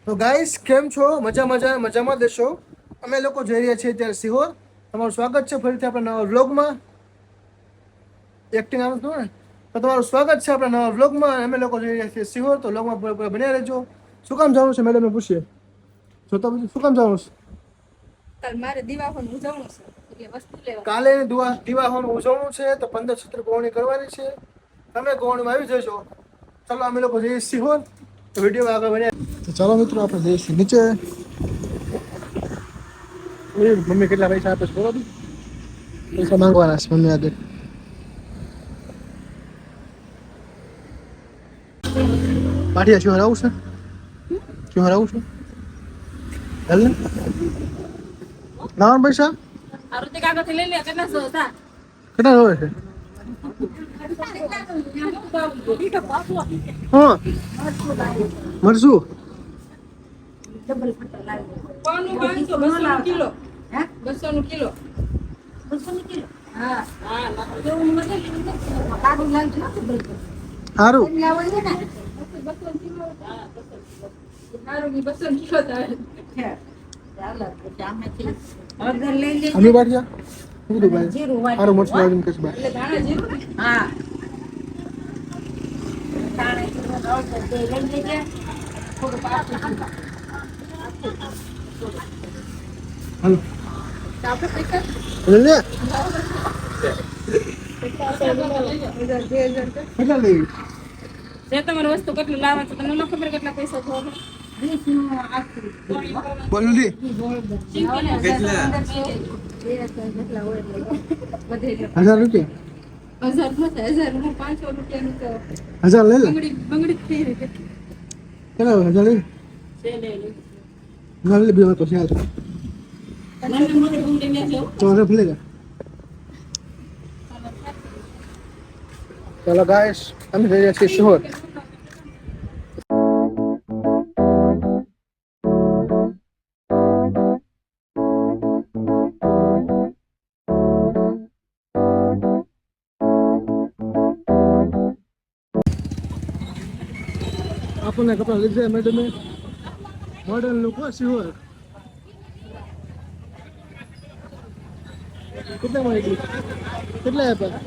તો ગાઈસ કેમ છો? મજામાં દેશો. અમે લોકો જઈ રહ્યા છીએ ત્યારે સિહોર. તમારું સ્વાગત છે ફરીથી આપણા નવા વ્લોગમાં. એક્ટિંગ આવતું ને તો તમારું સ્વાગત છે આપણા નવા વ્લોગમાં. અમે લોકો જઈ રહ્યા છીએ સિહોર, તો વ્લોગમાં બન્યા રહેજો. શું કામ જવાનું છે મેડમને પૂછીએ. જોતા પછી શું કામ જવાનું છે? કાલ મારે દિવાહોનું ઉજવણું છે એટલે વસ્તુ લેવા. કાલે દિવાહોનું ઉજવણું છે તો 15 છત્ર ગોવણી કરવાની છે. તમે ગોવણીમાં આવી જજો. ચાલો અમે લોકો જઈએ સિહોર. તો વિડીયો આગળ બન્યા. તો ચાલો મિત્રો આપણે જઈએ છીએ નીચે. મમ્મી કેટલા પૈસા આપે છે બોલો બી. પૈસા માંગવાના છે મમ્મી આગળ. પાટિયા શું હરાવું છે? શું હરાવું છે? હાલ ને નાના પૈસા આરુતિ કાકાથી લઈ લે કેટલા સો હતા? કેટલા હોય છે? હા મરસું કોનું 500 200 નું કિલો. હે 200 નું કિલો. 200 નું કિલો. હા કેવું મજા કાઢું લાવજો સારું. 200 કિલો. હા 200 ની 200 કિલો થાય. ચાલો તો આમાંથી અડધા લઈ લેજો. અમે બાટિયા કીધું ભાઈ સારું મરસું લાવીને કશ ભાઈ. એટલે ધાણા જીરું. હા ધાણા જીરું અડધા લઈ લેજે. થોડું પાછું હાલો આપણે પૈસા લે કેટલા લેવી જે તમારી વસ્તુ કેટલું લાવવા છે તમને ન ખબર કેટલા પૈસા થવા? 20 નું આખું બોલું દી કેટલા 1000 હોય બધે 1000 રૂપિયા 1000 નથી 1000 હું 500 રૂપિયાનું તો 1000 લઈ લે. બંગડી થઈ રહી છે કેટલા 1000 લઈ લે ના લે બે તો ચાલ મને મોટી બંગડી ને લેવું તો રફ લે. ચલો ગાઈસ અમે જઈ રહ્યા છીએ સિહોર. આપણને કપડા લીધા મેડમે. મોડર્ન લુક હોય સિહોર. કેટલા મળી કેટલા આપ્યા?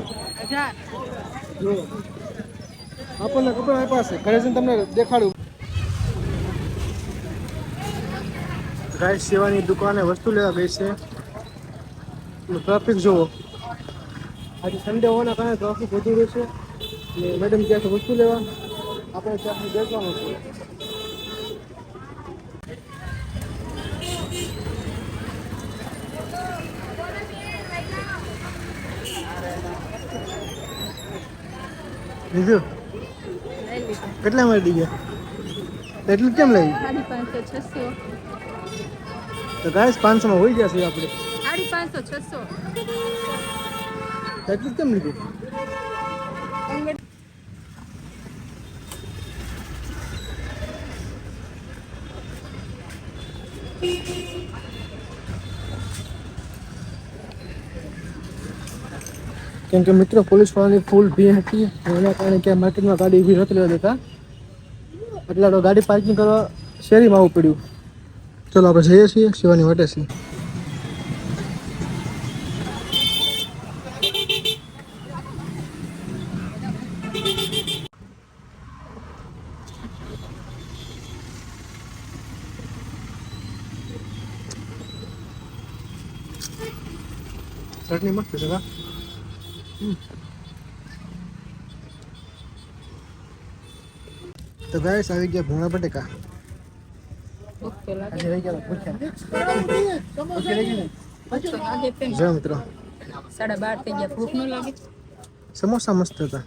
1000 જો આપણને કપડા આપ્યા છે. ઘરે જઈને તમને દેખાડું. ગાઈસ સેવાની દુકાને વસ્તુ લેવા ગઈ છે. ટ્રાફિક જોવો. આજે સન્ડે હોવાના કારણે ટ્રાફિક વધુ રહેશે. મેડમ ગયા છે વસ્તુ લેવા. આપણે ત્યાંથી બેસવાનું છે. બીજું કેટલા મળી ગયા? એટલું કેમ લઈ? 550 600 તો ગાઈસ 500 માં હોઈ જશે આપણે. 550 600 એટલું કેમ લીધું? કેમ કે મિત્રો પોલીસ વાળાની ફૂલ ભીડ હતી એના કારણે ક્યાં માર્કેટમાં ગાડી ઊભી નથી લેવા દેતા. એટલે તો ગાડી પાર્કિંગ કરવા શેરીમાં આવવું પડ્યું. ચલો આપણે જઈએ છીએ શિવાની વાટે છીએ. ચટણી મસ્ત છે કા. તો ગાઈસ આવી ગયા ભૂંગળા બટેકા. આજે રહી ગયા પૂછ્યા. જો મિત્રો 12:30 થઈ ગયા ભૂખ ન લાગે? સમોસા મસ્ત હતા.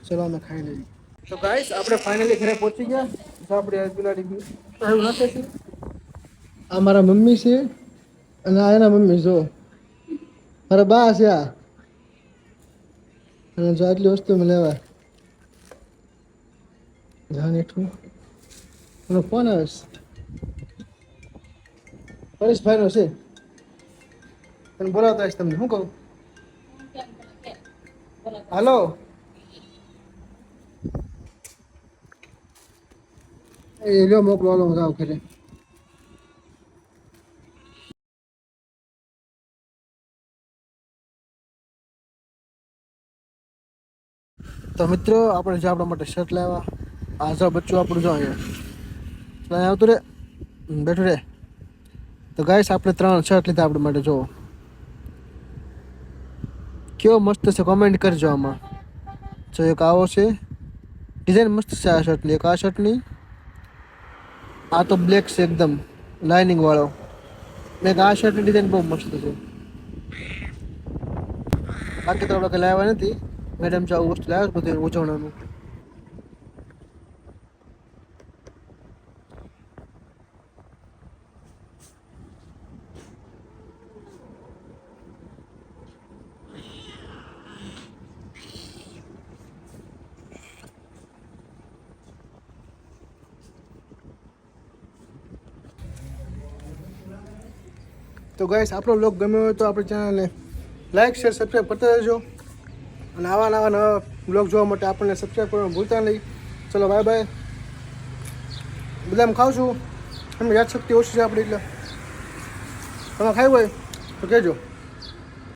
ચલો અમે ખાઈ લઈએ. તો ગાઈસ આપણે ફાઇનલી ઘરે પહોંચી ગયા. આપણે બિલાડી એવું નથી. આ મારા મમ્મી છે અને આ એના મમ્મી જો મારા બા છે. આ અને જો આટલી વસ્તુ મેં લેવા જાને ઠું એનો ફોન આવે છે. પરેશભાઈનો છે. તને બોલાવતા હશે તમને. શું કહું? હાલો એ લ્યો મોકલો હું જાઉં ઘરે. તો મિત્રો આપણે જો આપણા માટે શર્ટ લાવ્યા. આ જો બચ્ચું આપણું જો અહીંયા આવતું રે બેઠું રે. તો ગાઈસ આપણે 3 શર્ટ લીધા આપણા માટે. જો કેવો મસ્ત છે, કોમેન્ટ કરજો આમાં. જો એક આવો છે, ડિઝાઇન મસ્ત છે આ શર્ટની. એક આ શર્ટની, આ તો બ્લેક છે એકદમ લાઇનિંગ વાળો. ને આ શર્ટની ડિઝાઇન બહુ મસ્ત છે. બાકી તો આપણે કંઈ લાવ્યા નથી. મેડમ જો આવું વસ્તુ લાવ્યા બધું ઉજવણાનું. તો ગાઈસ આપણો વ્લોગ ગમ્યો હોય તો આપણી ચેનલને લાઈક શેર સબસ્ક્રાઈબ કરતા રહેજો. અને આવા નવા વ્લોગ જોવા માટે આપણને સબસ્ક્રાઈબ કરવાનું ભૂલતા નહીં. ચલો બાય બાય. બદામ ખાઉં છું, એમ યાદશક્તિ ઓછી છે આપણી, એટલે તમે ખાઈ હોય તો કહેજો.